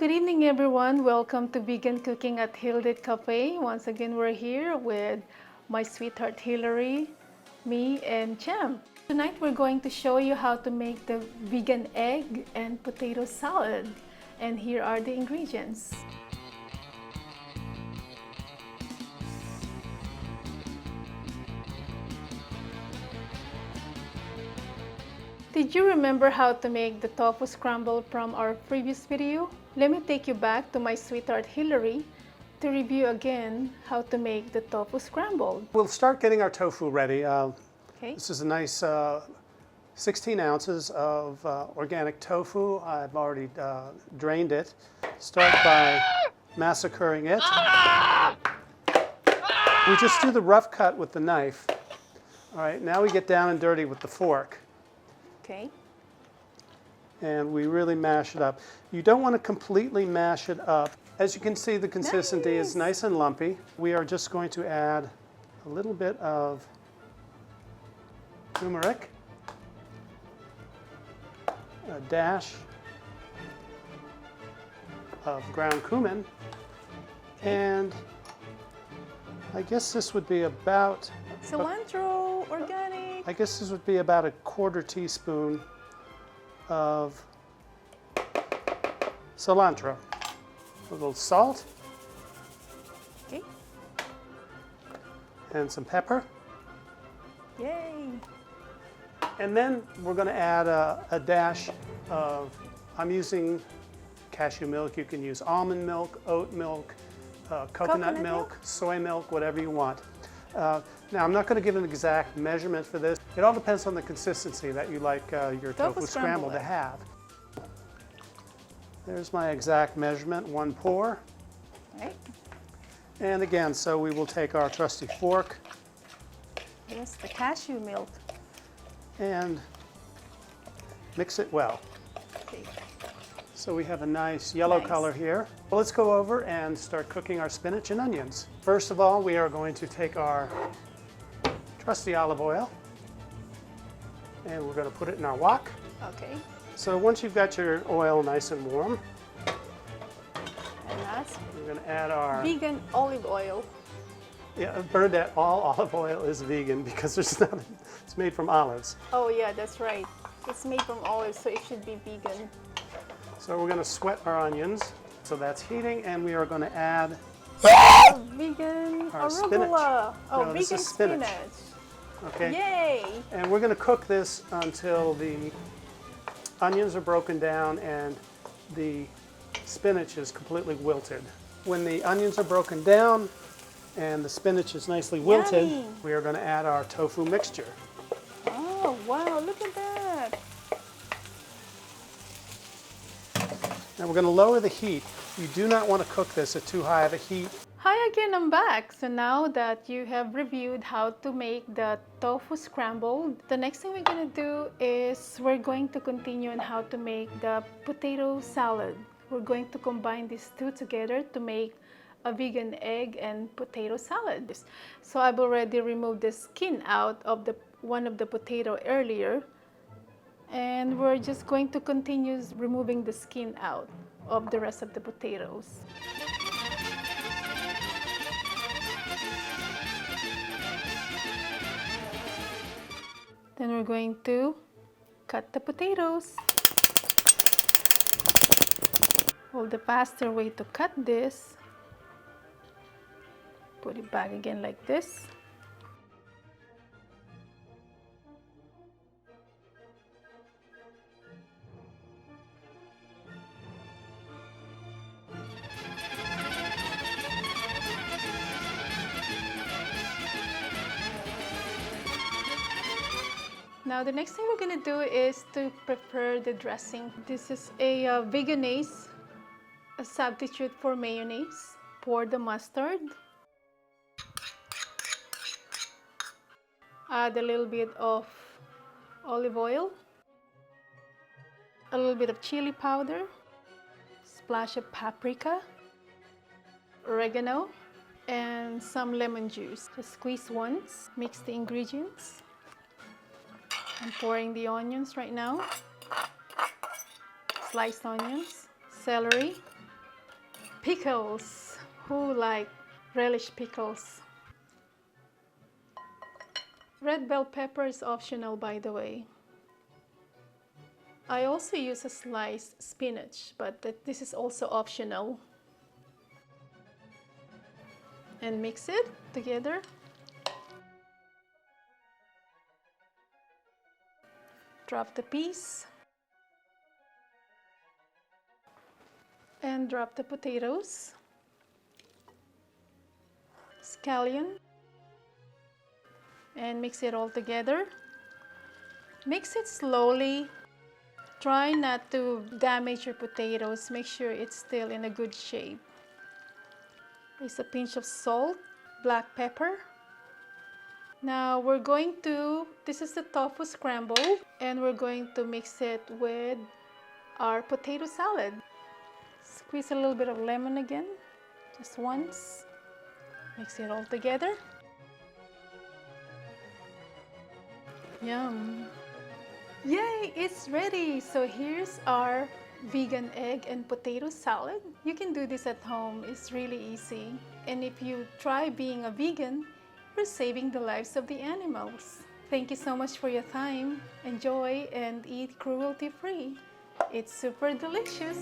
good evening everyone. Welcome to Vegan Cooking at Hilde Cafe. Once again, we're here with my sweetheart Hillary, me, and Champ. Tonight we're going to show you how to make the vegan egg and potato salad. And here are the ingredients. Did you remember how to make the tofu scramble from our previous video? Let me take you back to my sweetheart Hillary to review again how to make the tofu scramble. We'll start getting our tofu ready. Okay. This is a nice 16 ounces of organic tofu. I've already drained it. Start by massacring it. We just do the rough cut with the knife. All right, now we get down and dirty with the fork. Okay. And we really mash it up. You don't want to completely mash it up. As you can see, the consistency is nice and lumpy. We are just going to add a little bit of turmeric, a dash of ground cumin, and I guess this would be about cilantro, organic. I guess this would be about a quarter teaspoon of cilantro. A little salt. Okay. And some pepper. Yay! And then we're going to add a dash of, I'm using cashew milk. You can use almond milk, oat milk, coconut milk, soy milk, whatever you want. Now, I'm not going to give an exact measurement for this. It all depends on the consistency that you like your tofu scramble to have. There's my exact measurement, 1 pour. Right. And again, so we will take our trusty fork. Yes, the cashew milk. And mix it well. Okay. So we have a nice yellow color here. Well, let's go over and start cooking our spinach and onions. First of all, we are going to take our trusty olive oil and we're going to put it in our wok. Okay. So once you've got your oil nice and warm, And that's we're going to add our vegan olive oil. Yeah, Bernadette, all olive oil is vegan because there's not, it's made from olives. Oh yeah, that's right. It's made from olives, so it should be vegan. So we're going to sweat our onions. So that's heating, and we are going to add vegan our arugula. spinach. Oh, No, vegan this is spinach. Okay. Yay! And we're going to cook this until the onions are broken down and the spinach is completely wilted. When the onions are broken down and the spinach is nicely wilted, Yummy. we are going to add our tofu mixture. Oh wow, look at that. Now we're going to lower the heat. You do not want to cook this at too high of a heat. Hi again, I'm back. So now that you have reviewed how to make the tofu scramble, the next thing we're going to do is we're going to continue on how to make the potato salad. We're going to combine these two together to make a vegan egg and potato salad. So I've already removed the skin out of one of the potato earlier, and we're just going to continue removing the skin out of the rest of the potatoes. Then we're going to cut the potatoes. Well, the faster way to cut this, put it back again like this. Now the next thing we're going to do is to prepare the dressing. This is a veganese, a substitute for mayonnaise. Pour the mustard. Add a little bit of olive oil. A little bit of chili powder. Splash of paprika. Oregano. And some lemon juice. Just squeeze once. Mix the ingredients. I'm pouring the onions right now. Sliced onions, celery, Pickles. Who like relish pickles? Red bell pepper is optional, by the way. I also use a sliced spinach, but this is also optional. And mix it together. Drop the peas. And drop the potatoes. Scallion. And mix it all together. Mix it slowly. Try not to damage your potatoes. Make sure it's still in a good shape. There's a pinch of salt, black pepper. Now we're going to, this is the tofu scramble, and we're going to mix it with our potato salad. Squeeze a little bit of lemon again, just once. Mix it all together. Yum. Yay, it's ready! So here's our vegan egg and potato salad. You can do this at home, it's really easy. And if you try being a vegan, you're saving the lives of the animals. Thank you so much for your time. Enjoy and eat cruelty-free. It's super delicious.